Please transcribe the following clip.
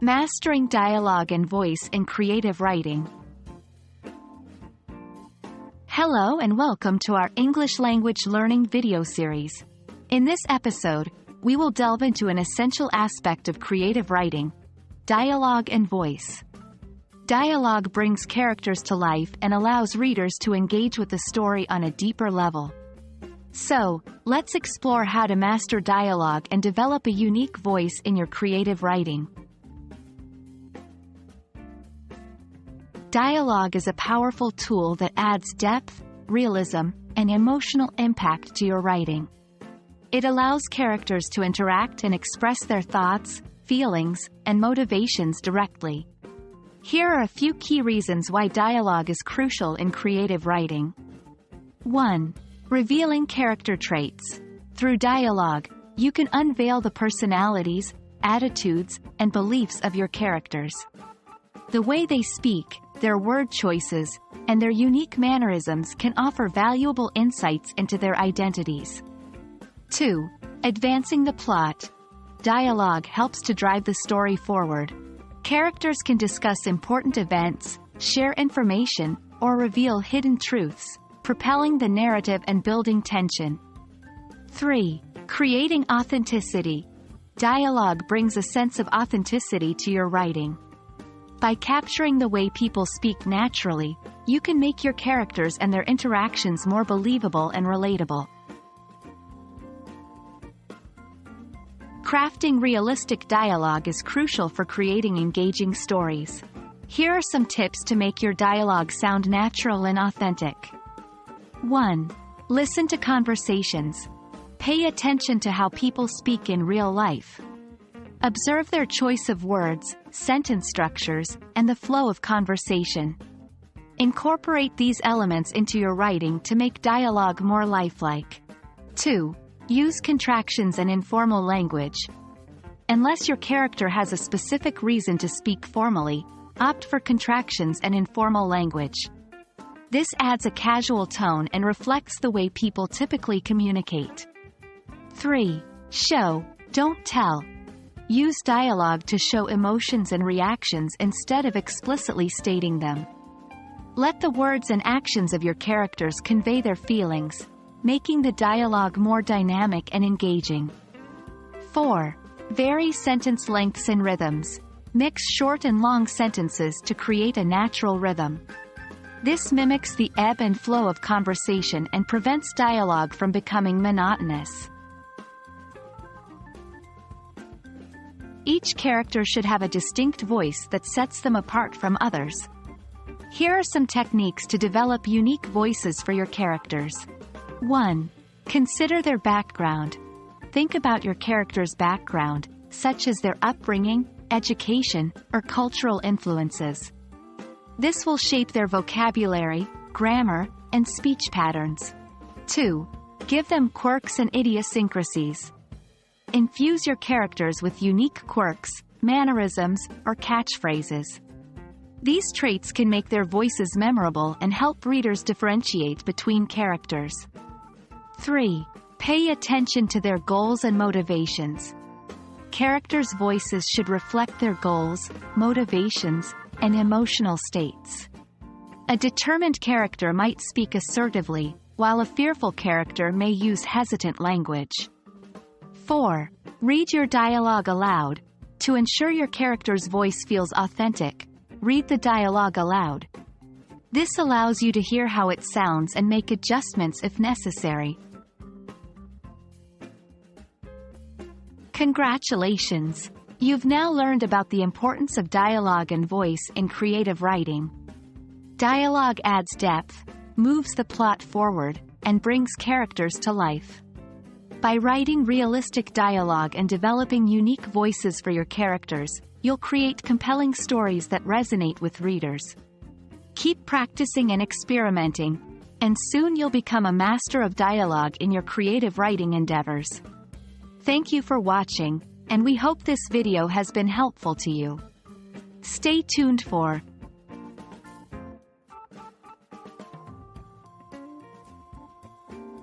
Mastering dialogue and voice in creative writing. Hello and welcome to our English language learning video series. In this episode, we will delve into an essential aspect of creative writing: dialogue and voice. Dialogue brings characters to life and allows readers to engage with the story on a deeper level. So, let's explore how to master dialogue and develop a unique voice in your creative writing. Dialogue is a powerful tool that adds depth, realism, and emotional impact to your writing. It allows characters to interact and express their thoughts, feelings, and motivations directly. Here are a few key reasons why dialogue is crucial in creative writing. 1. Revealing character traits. Through dialogue, you can unveil the personalities, attitudes, and beliefs of your characters. The way they speak, their word choices, and their unique mannerisms can offer valuable insights into their identities. 2. Advancing the plot. Dialogue helps to drive the story forward. Characters can discuss important events, share information, or reveal hidden truths, propelling the narrative and building tension. 3. Creating authenticity. Dialogue brings a sense of authenticity to your writing. By capturing the way people speak naturally, you can make your characters and their interactions more believable and relatable. Crafting realistic dialogue is crucial for creating engaging stories. Here are some tips to make your dialogue sound natural and authentic. 1. Listen to conversations. Pay attention to how people speak in real life. Observe their choice of words, sentence structures, and the flow of conversation. Incorporate these elements into your writing to make dialogue more lifelike. 2. Use contractions and informal language. Unless your character has a specific reason to speak formally, opt for contractions and informal language. This adds a casual tone and reflects the way people typically communicate. 3. Show, don't tell. Use dialogue to show emotions and reactions instead of explicitly stating them. Let the words and actions of your characters convey their feelings, making the dialogue more dynamic and engaging. 4. Vary sentence lengths and rhythms. Mix short and long sentences to create a natural rhythm. This mimics the ebb and flow of conversation and prevents dialogue from becoming monotonous. Each character should have a distinct voice that sets them apart from others. Here are some techniques to develop unique voices for your characters. 1. Consider their background. Think about your character's background, such as their upbringing, education, or cultural influences. This will shape their vocabulary, grammar, and speech patterns. 2. Give them quirks and idiosyncrasies. Infuse your characters with unique quirks, mannerisms, or catchphrases. These traits can make their voices memorable and help readers differentiate between characters. 3. Pay attention to their goals and motivations. Characters' voices should reflect their goals, motivations, and emotional states. A determined character might speak assertively, while a fearful character may use hesitant language. 4. Read your dialogue aloud. To ensure your character's voice feels authentic, read the dialogue aloud. This allows you to hear how it sounds and make adjustments if necessary. Congratulations! You've now learned about the importance of dialogue and voice in creative writing. Dialogue adds depth, moves the plot forward, and brings characters to life. By writing realistic dialogue and developing unique voices for your characters, you'll create compelling stories that resonate with readers. Keep practicing and experimenting, and soon you'll become a master of dialogue in your creative writing endeavors. Thank you for watching, and we hope this video has been helpful to you. Stay tuned for